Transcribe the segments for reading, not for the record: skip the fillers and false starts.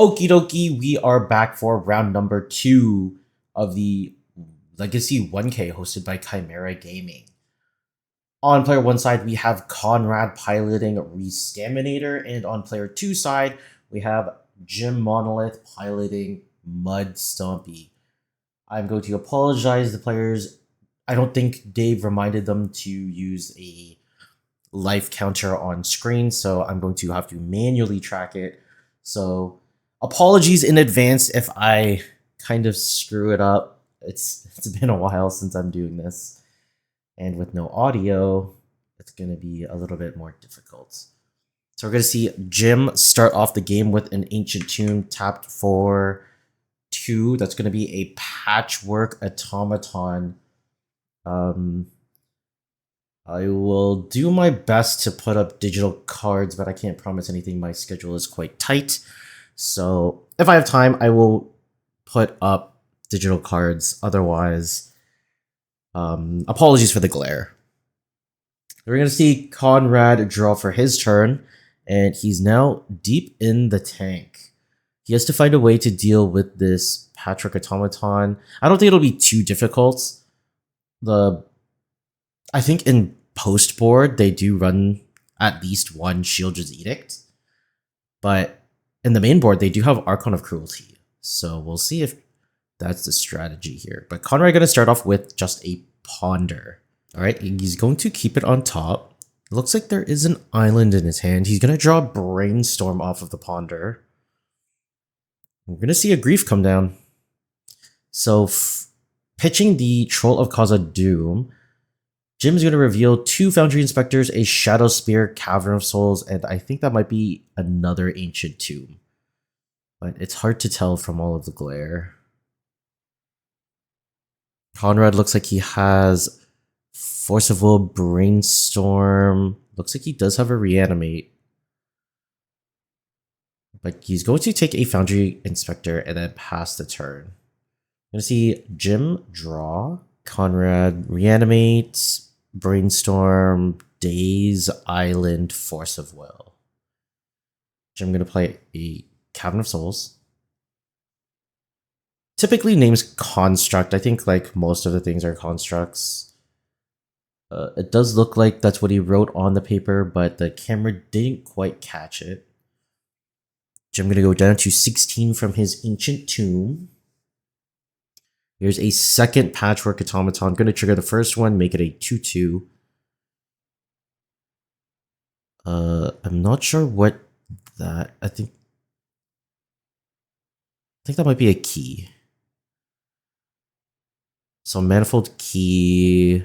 Okie dokie, we are back for round number 2 of the Legacy 1K hosted by Chimera Gaming. On player 1 side, we have Conrad piloting Rescaminator, and on player 2 side, we have Jim Monolith piloting MUD Stompy. I'm going to apologize to the players. I don't think Dave reminded them to use a life counter on screen, so I'm going to have to manually track it. So apologies in advance if I kind of screw it up. It's been a while since I'm doing this, and with no audio, it's going to be a little bit more difficult. So we're going to see Jim start off the game with an Ancient Tomb tapped for 2. That's going to be a Patchwork Automaton. I will do my best to put up digital cards, but I can't promise anything. My schedule is quite tight. So if I have time, I will put up digital cards. Otherwise, apologies for the glare. We're going to see Conrad draw for his turn, and he's now deep in the tank. He has to find a way to deal with this Patchwork Automaton. I don't think it'll be too difficult. I think in post board, they do run at least one Shieldred's Edict. But in the main board, they do have Archon of Cruelty. So we'll see if that's the strategy here. But Conrad going to start off with just a Ponder. Alright, he's going to keep it on top. It looks like there is an island in his hand. He's going to draw Brainstorm off of the Ponder. We're going to see a Grief come down. So pitching the Troll of Khazad-dûm, Jim's going to reveal 2 Foundry Inspectors, a Shadow Spear, Cavern of Souls, and I think that might be another Ancient Tomb. But it's hard to tell from all of the glare. Conrad looks like he has Force of Will, Brainstorm. Looks like he does have a Reanimate. But he's going to take a Foundry Inspector and then pass the turn. I'm going to see Jim draw, Conrad Reanimate, Brainstorm, Daze, Island, Force of Will. Jim going to play a Cavern of Souls. Typically names Construct. I think like most of the things are constructs. It does look like that's what he wrote on the paper, but the camera didn't quite catch it. Jim going to go down to 16 from his Ancient Tomb. Here's a second Patchwork Automaton. Going to trigger the first one, make it a 2/2. I'm not sure what that. I think that might be a key. So Manifold Key.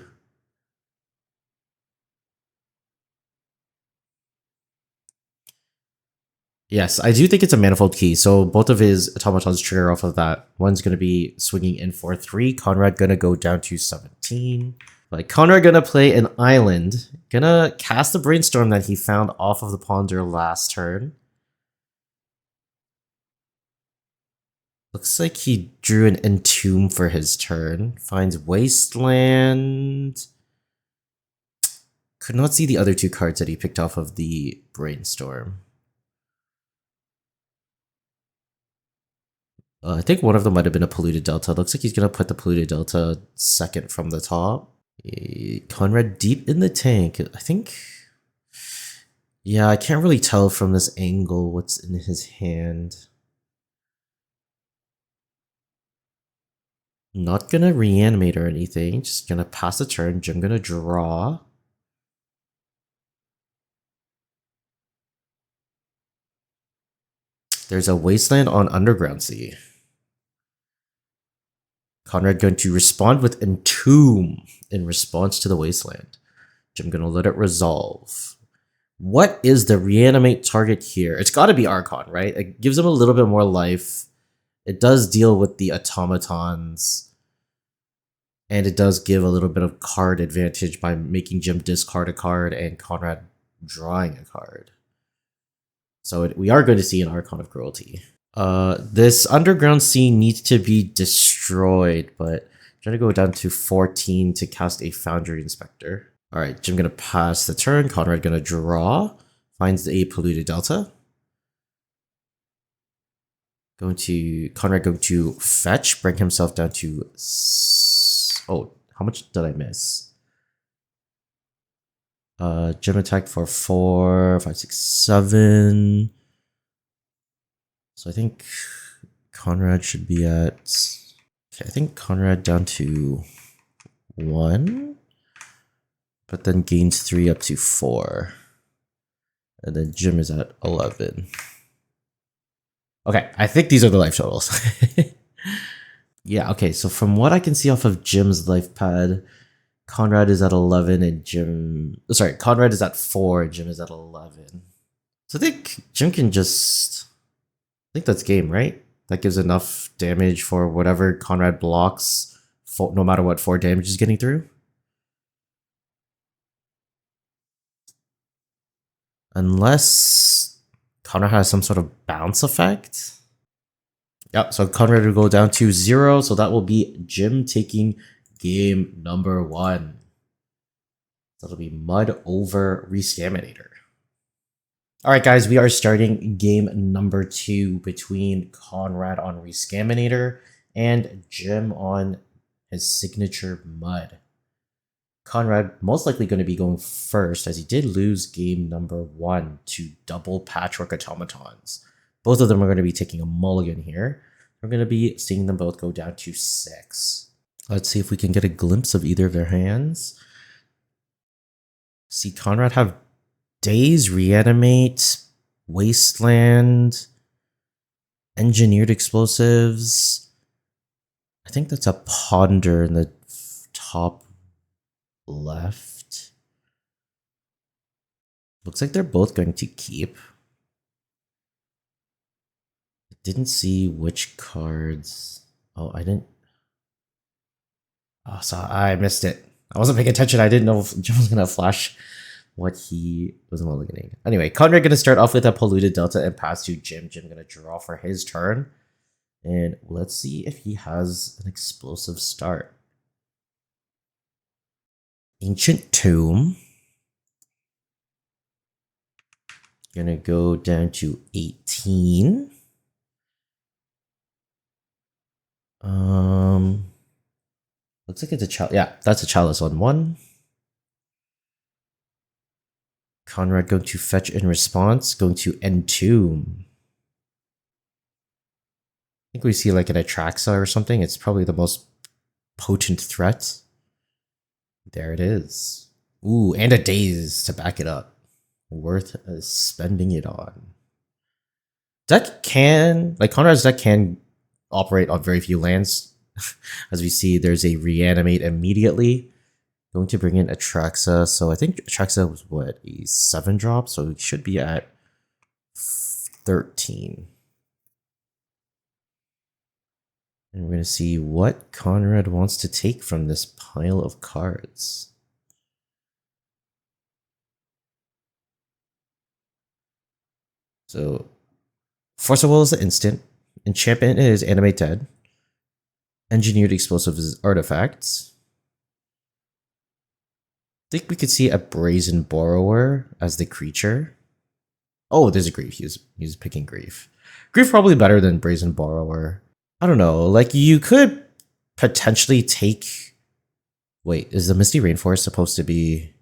Yes, I do think it's a Manifold Key. So both of his automatons trigger off of that. One's going to be swinging in for 3. Conrad going to go down to 17. Like Conrad going to play an Island. Going to cast the Brainstorm that he found off of the Ponder last turn. Looks like he drew an Entomb for his turn. Finds Wasteland. Could not see the other 2 cards that he picked off of the Brainstorm. I think one of them might have been a Polluted Delta. Looks like he's going to put the Polluted Delta second from the top. Conrad deep in the tank. I think... Yeah, I can't really tell from this angle what's in his hand. Not going to Reanimate or anything. Just going to pass the turn. Jim going to draw. There's a Wasteland on Underground Sea. Conrad going to respond with Entomb in response to the Wasteland. Jim going to let it resolve. What is the Reanimate target here? It's got to be Archon, right? It gives him a little bit more life. It does deal with the automatons. And it does give a little bit of card advantage by making Jim discard a card and Conrad drawing a card. So we are going to see an Archon of Cruelty. This Underground Sea needs to be destroyed, but I'm trying to go down to 14 to cast a Foundry Inspector. Alright, Jim going to pass the turn. Conrad going to draw. Finds a Polluted Delta. Conrad going to fetch, bring himself down to. Oh, how much did I miss? Gem attack for 4, 5, 6, 7. So I think Conrad should be at. Okay, I think Conrad down to 1, but then gains 3 up to 4. And then Jim is at 11. Okay, I think these are the life totals. Yeah, okay, so from what I can see off of Jim's life pad, Conrad is at 11 and Conrad is at 4 and Jim is at 11. So I think Jim can just. I think that's game, right? That gives enough damage for whatever Conrad blocks, no matter what 4 damage is getting through. Unless Conrad has some sort of bounce effect. Yep, so Conrad will go down to 0, so that will be Jim taking game number 1. So it'll be MUD over Rescaminator. Alright guys, we are starting game number 2 between Conrad on Rescaminator and Jim on his signature MUD. Conrad most likely going to be going first, as he did lose game number 1 to double Patchwork Automatons. Both of them are going to be taking a mulligan here. We're going to be seeing them both go down to 6. Let's see if we can get a glimpse of either of their hands. See Conrad have Daze, Reanimate, Wasteland, Engineered Explosives. I think that's a Ponder in the top left. Looks like they're both going to keep. I didn't see which cards. Oh, I didn't. Oh, so I missed it. I wasn't paying attention. I didn't know if Jim was going to flash what he was mulliganing. Anyway, Conrad going to start off with a Polluted Delta and pass to Jim. Jim going to draw for his turn. And let's see if he has an explosive start. Ancient Tomb. Gonna go down to 18. Looks like it's a chalice. Yeah, that's a chalice on 1. Conrad going to fetch in response, going to Entomb. I think we see like an Atraxa or something. It's probably the most potent threat. There it is. Ooh, and a Daze to back it up. Worth spending it on. Conrad's deck can operate on very few lands. As we see, there's a Reanimate immediately. Going to bring in Atraxa. So I think Atraxa was what, a 7-drop? So it should be at 13. And we're going to see what Conrad wants to take from this pile of cards. So, Force of Will is the instant. Enchantment is Animate Dead. Engineered Explosive is Artifacts. I think we could see a Brazen Borrower as the creature. Oh, there's a Grief. He's picking Grief. Grief probably better than Brazen Borrower. I don't know. Like, you could potentially take. Wait, is the Misty Rainforest supposed to be?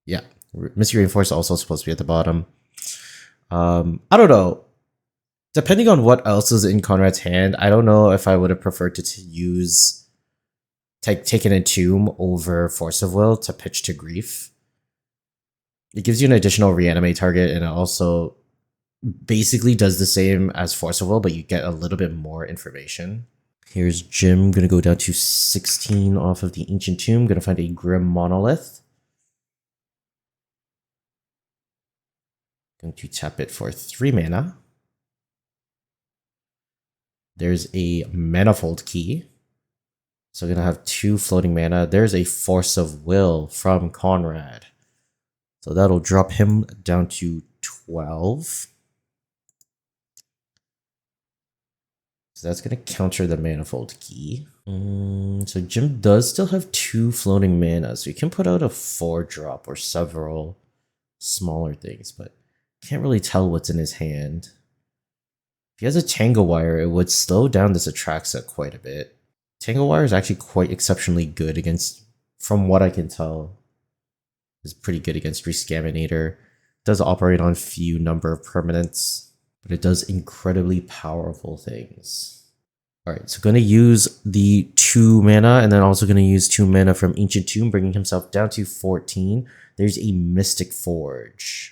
Yeah, Misty Rainforest also supposed to be at the bottom. I don't know. Depending on what else is in Conrad's hand, I don't know if I would have preferred to use take an Entomb over Force of Will to pitch to Grief. It gives you an additional reanimate target, and it also basically does the same as Force of Will, but you get a little bit more information. Here's Jim, gonna go down to 16 off of the Ancient Tomb, gonna find a Grim Monolith. Going to tap it for 3 mana. There's a Manifold Key. So we're going to have 2 floating mana. There's a Force of Will from Conrad. So that'll drop him down to 12. So that's going to counter the Manifold Key. So Jim does still have 2 floating mana. So you can put out a 4-drop or several smaller things. But can't really tell what's in his hand. If he has a Tango Wire, it would slow down this Atraxa quite a bit. Tango Wire is actually quite exceptionally good against, from what I can tell, is pretty good against Rescaminator. Does operate on few number of permanents, but it does incredibly powerful things. Alright, so going to use the 2 mana, and then also going to use 2 mana from Ancient Tomb, bringing himself down to 14. There's a Mystic Forge.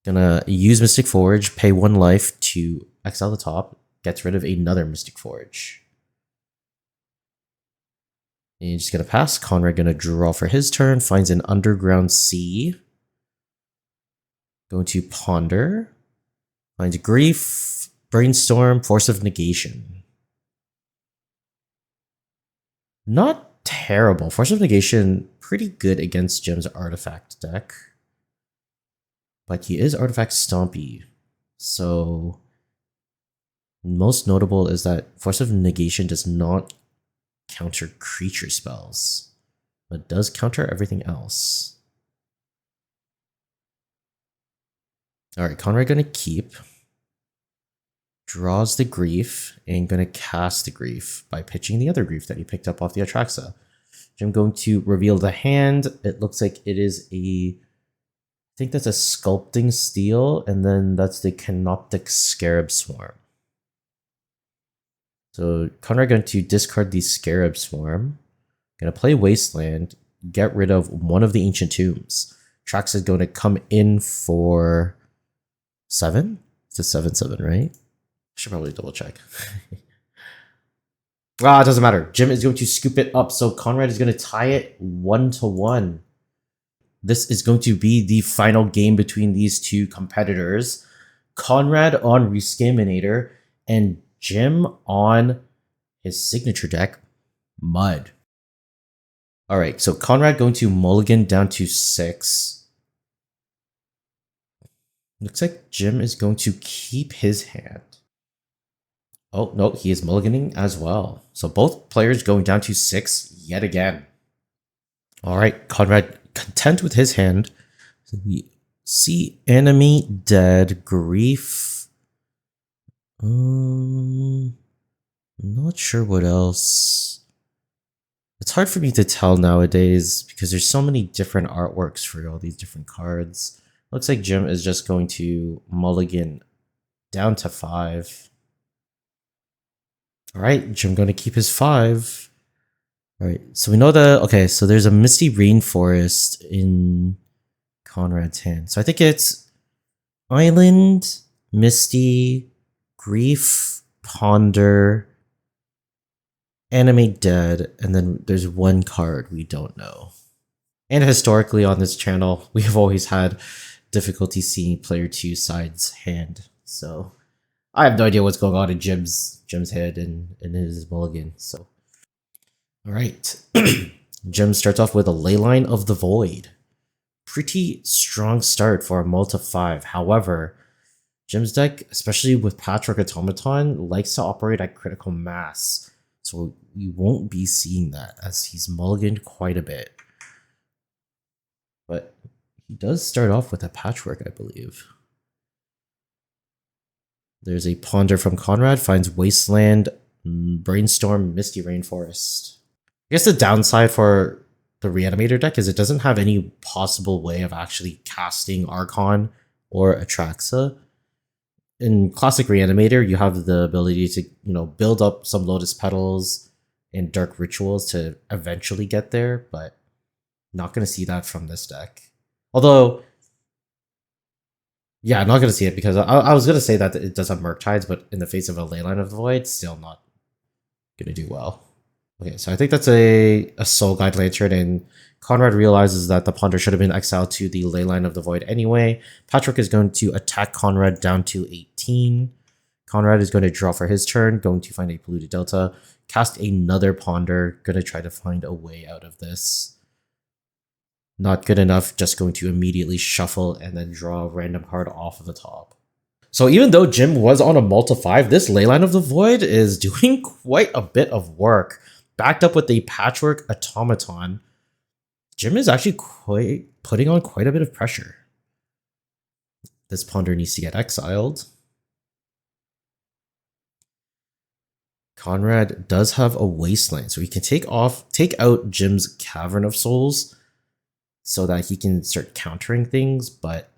Gonna use Mystic Forge, pay 1 life to exile the top, gets rid of another Mystic Forge. And you're just gonna pass. Conrad gonna draw for his turn, finds an Underground Sea. Going to Ponder. Finds Grief, Brainstorm, Force of Negation. Not terrible. Force of Negation, pretty good against Jim's Artifact deck. But he is Artifact Stompy. So, most notable is that Force of Negation does not counter creature spells, but does counter everything else. Alright, Conrad gonna keep. Draws the Grief, and gonna cast the Grief by pitching the other Grief that he picked up off the Atraxa. I'm going to reveal the hand. It looks like it is a... I think that's a Sculpting Steel, and then that's the Canoptic Scarab Swarm. So Conrad going to discard the Scarab Swarm. Gonna play Wasteland, get rid of one of the Ancient Tombs. Trax is going to come in for 7? It's a 7/7, right? I should probably double check. It doesn't matter. Jim is going to scoop it up, so Conrad is going to tie it 1-1. This is going to be the final game between these two competitors. Conrad on Rescaminator and Jim on his signature deck, MUD. Alright, so Conrad going to mulligan down to 6. Looks like Jim is going to keep his hand. Oh, no, he is mulliganing as well. So both players going down to 6 yet again. Alright, Conrad content with his hand. So we see enemy dead, grief. I'm not sure what else. It's hard for me to tell nowadays because there's so many different artworks for all these different cards. Looks like Jim is just going to mulligan down to 5. Alright, Jim going to keep his 5. Alright, so we know that, okay, so there's a Misty Rainforest in Conrad's hand. So I think it's Island, Misty, Grief, Ponder, Animate Dead, and then there's one card we don't know. And historically on this channel, we have always had difficulty seeing player 2 side's hand. So I have no idea what's going on in Jim's head and in his mulligan. So alright. Jim starts off with a Leyline of the Void. Pretty strong start for a multi 5. However, Jim's deck, especially with Patchwork Automaton, likes to operate at critical mass. So we won't be seeing that as he's mulliganed quite a bit. But he does start off with a Patchwork, I believe. There's a Ponder from Conrad, finds Wasteland, Brainstorm, Misty Rainforest. I guess the downside for the Reanimator deck is it doesn't have any possible way of actually casting Archon or Atraxa. In classic Reanimator, you have the ability to, build up some Lotus Petals and Dark Rituals to eventually get there, but not going to see that from this deck. Although, yeah, I'm not going to see it because I was going to say that it does have Murktides, but in the face of a Leyline of the Void, still not going to do well. Okay, so I think that's a Soul Guide Lantern, and Conrad realizes that the Ponder should have been exiled to the Leyline of the Void anyway. Patrick is going to attack Conrad down to 18. Conrad is going to draw for his turn, going to find a Polluted Delta, cast another Ponder, going to try to find a way out of this. Not good enough, just going to immediately shuffle and then draw a random card off of the top. So even though Jim was on a multi 5, this Leyline of the Void is doing quite a bit of work. Backed up with a Patchwork Automaton, Jim is actually putting on quite a bit of pressure. This Ponder needs to get exiled. Conrad does have a Wasteland, so he can take out Jim's Cavern of Souls so that he can start countering things, but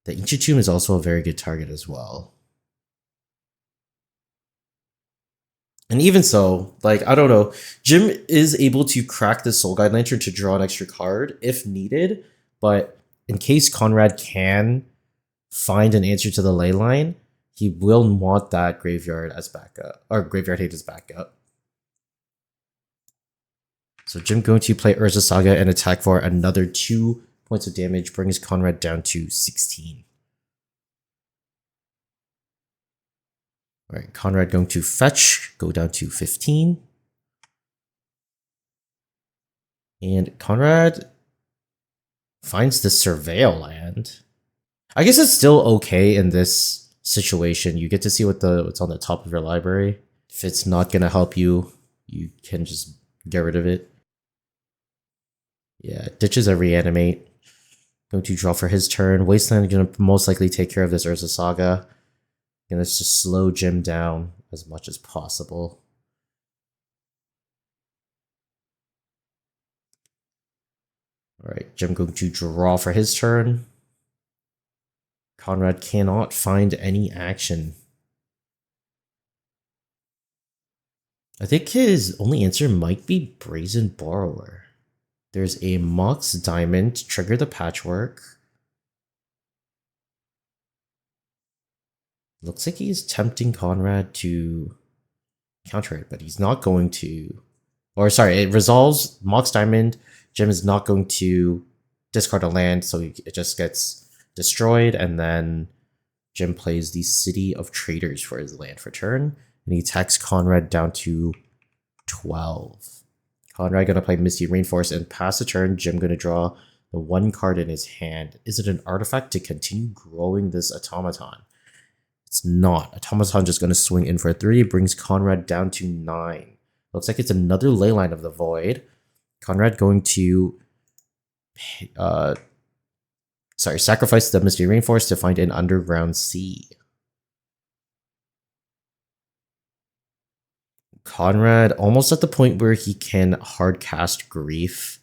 the Ancient Tomb is also a very good target as well. And even so, like, I don't know, Jim is able to crack the Soul Guide Lantern to draw an extra card if needed, but in case Conrad can find an answer to the ley line, he will want that graveyard as backup, or graveyard hate as backup. So Jim going to play Urza Saga and attack for another 2 points of damage, brings Conrad down to 16. All right, Conrad going to fetch, go down to 15. And Conrad finds the Surveil land. I guess it's still okay in this situation. You get to see what's on the top of your library. If it's not going to help you, you can just get rid of it. Yeah, ditches a reanimate. Going to draw for his turn. Wasteland going to most likely take care of this Urza Saga. And let's just slow Jim down as much as possible. Alright, Jim going to draw for his turn. Conrad cannot find any action. I think his only answer might be Brazen Borrower. There's a Mox Diamond to trigger the Patchwork. Looks like he's tempting Conrad to counter it, but he's not going to. Or sorry, it resolves Mox Diamond. Jim is not going to discard a land, so it just gets destroyed, and then Jim plays the City of Traders for his land for turn, and he attacks Conrad down to 12. Conrad gonna play Misty Rainforest and pass the turn. Jim gonna draw the 1 card in his hand. Is it an artifact to continue growing this automaton? It's not. Automaton just gonna swing in for 3, brings Conrad down to 9. Looks like it's another Leyline of the Void. Conrad going to sacrifice the Misty Rainforest to find an Underground Sea. Conrad almost at the point where he can hard cast Grief,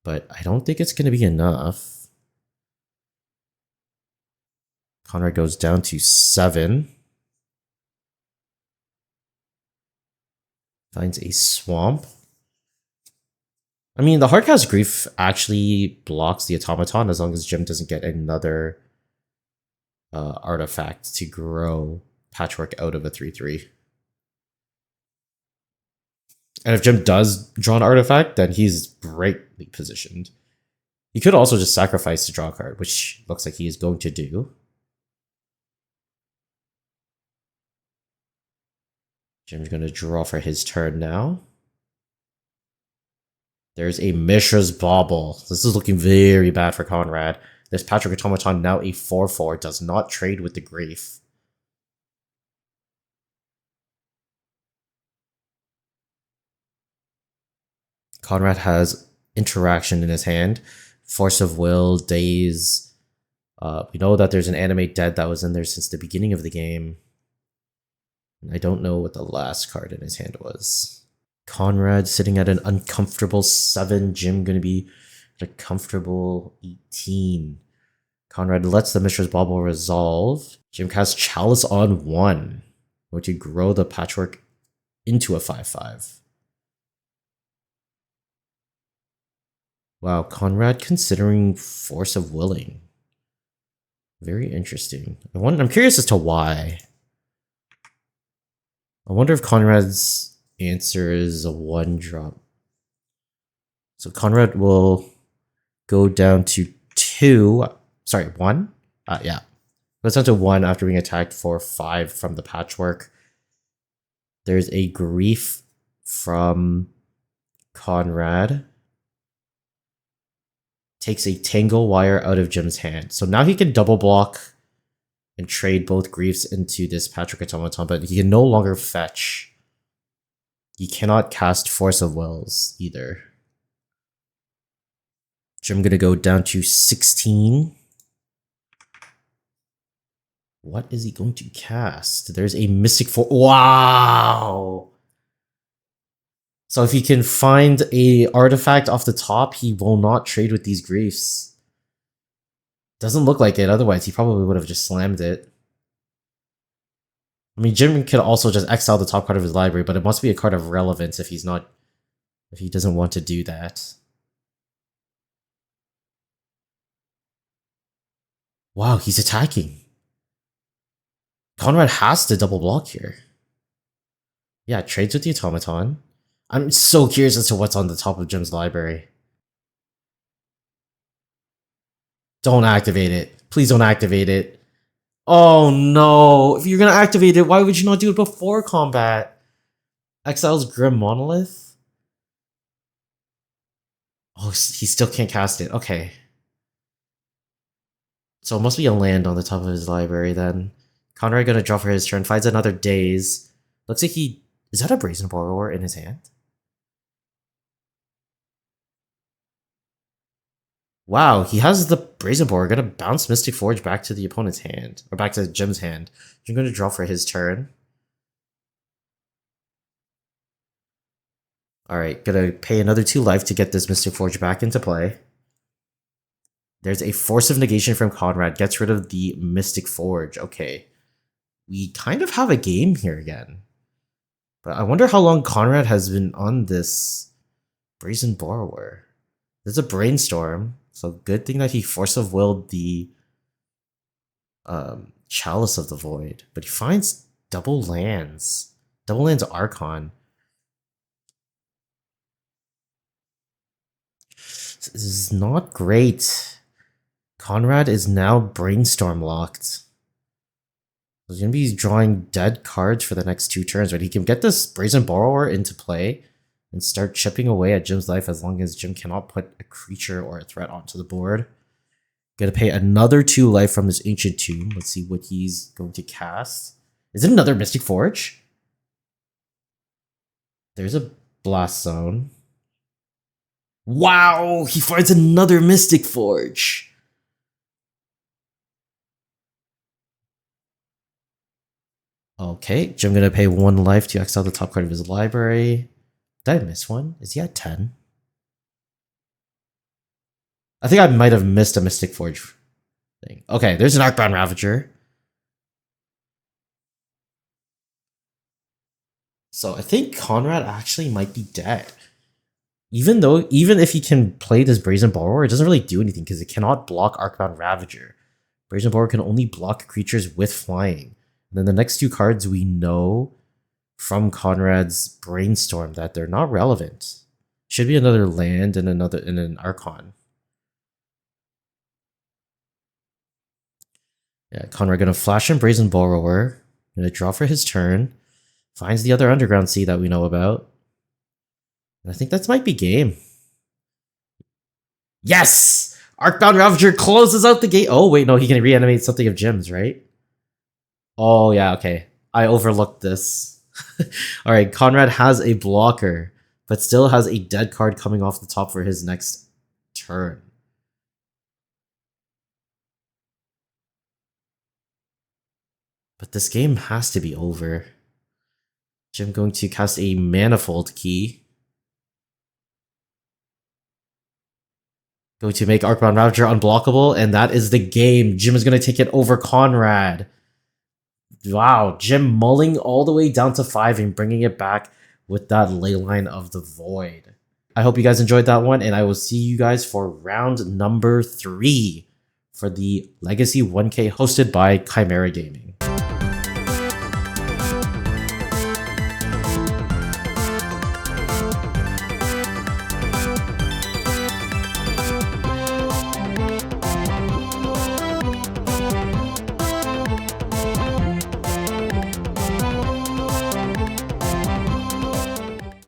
but I don't think it's going to be enough. Conrad goes down to 7. Finds a Swamp. I mean, the Hardcast Grief actually blocks the Automaton as long as Jim doesn't get another artifact to grow Patchwork out of a 3/3. And if Jim does draw an artifact, then he's greatly positioned. He could also just sacrifice to draw a card, which looks like he is going to do. Jim's going to draw for his turn now. There's a Mishra's Bauble. This is looking very bad for Conrad. This Patchwork Automaton, now a 4/4, does not trade with the Grief. Conrad has interaction in his hand. Force of Will, Daze. We know that there's an Animate Dead that was in there since the beginning of the game. I don't know what the last card in his hand was. Conrad sitting at an uncomfortable 7. Jim going to be at a comfortable 18. Conrad lets the Mishra's Bauble resolve. Jim casts Chalice on 1, which would grow the Patchwork into a 5/5. Wow, Conrad considering Force of Willing. Very interesting. I'm curious as to why. I wonder if Conrad's answer is a 1-drop. So Conrad will go down to 2. Sorry, 1? Yeah. Goes down to 1 after being attacked for 5 from the Patchwork. There's a Grief from Conrad. Takes a Tangle Wire out of Jim's hand. So now he can double block and trade both Griefs into this Patchwork Automaton, but he can no longer fetch. He cannot cast Force of Wills either. Jim gonna go down to 16. What is he going to cast? There's a Mystic Forge. Wow! So if he can find a artifact off the top, he will not trade with these griefs. Doesn't look like it, otherwise he probably would have just slammed it. I mean, Jim could also just exile the top card of his library, but it must be a card of relevance if he doesn't want to do that. Wow, he's attacking. Conrad has to double block here. Yeah, trades with the automaton. I'm so curious as to what's on the top of Jim's library. Don't activate it. Please don't activate it. Oh no. If you're gonna activate it, why would you not do it before combat? Exile's Grim Monolith? Oh, he still can't cast it. Okay. So it must be a land on the top of his library then. Conrad gonna draw for his turn, finds another Daze. Looks like he... Is that a Brazen Borrower in his hand? Wow, he has the Brazen Borrower. Gonna bounce Mystic Forge back to the opponent's hand. Or back to Jim's hand. Jim gonna draw for his turn. Alright, gonna pay another 2 life to get this Mystic Forge back into play. There's a Force of Negation from Conrad. Gets rid of the Mystic Forge. Okay. We kind of have a game here again. But I wonder how long Conrad has been on this Brazen Borrower. There's a Brainstorm. So good thing that he Force of Willed the Chalice of the Void. But he finds double lands. Double lands Archon. This is not great. Conrad is now Brainstorm locked. He's going to be drawing dead cards for the next 2 turns, but he can get this Brazen Borrower into play and start chipping away at Jim's life as long as Jim cannot put a creature or a threat onto the board. Gonna pay another 2 life from his Ancient Tomb. Let's see what he's going to cast. Is it another Mystic Forge? There's a Blast Zone. Wow! He finds another Mystic Forge! Okay, Jim gonna pay 1 life to exile the top card of his library. Did I miss one? Is he at 10? I think I might have missed a Mystic Forge thing. Okay, there's an Arcbound Ravager. So I think Conrad actually might be dead. Even if he can play this Brazen Borrower, it doesn't really do anything because it cannot block Arcbound Ravager. Brazen Borrower can only block creatures with flying. And then the next 2 cards we know from Conrad's Brainstorm that they're not relevant. Should be another land and an Archon. Yeah, Conrad gonna flash in Brazen Borrower. Gonna draw for his turn. Finds the other Underground Sea that we know about. And I think that might be game. Yes! Arcbound Ravager closes out the gate. Oh, wait, no, he can reanimate something of Jim's, right? Oh, yeah, okay. I overlooked this. Alright, Conrad has a blocker, but still has a dead card coming off the top for his next turn. But this game has to be over. Jim going to cast a Manifold Key. Going to make Arcbound Ravager unblockable, and that is the game. Jim is going to take it over Conrad. Wow, Jim mulling all the way down to 5 and bringing it back with that Leyline of the Void. I hope you guys enjoyed that one, and I will see you guys for round number 3 for the Legacy 1K hosted by Chimera Gaming.